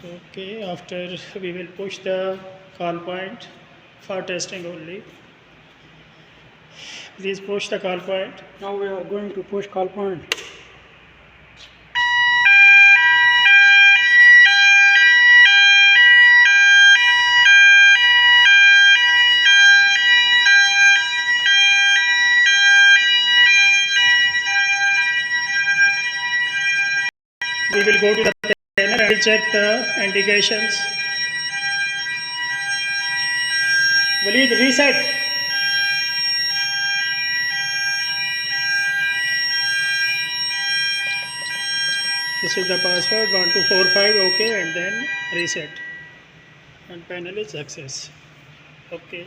Okay, after we will push the call point for testing only. Please push the call point. Now we are going to push call point. We will go to the panel and check the indications. Waleed, reset. This is the password 1245. Okay, and then reset. And panel is success. Okay.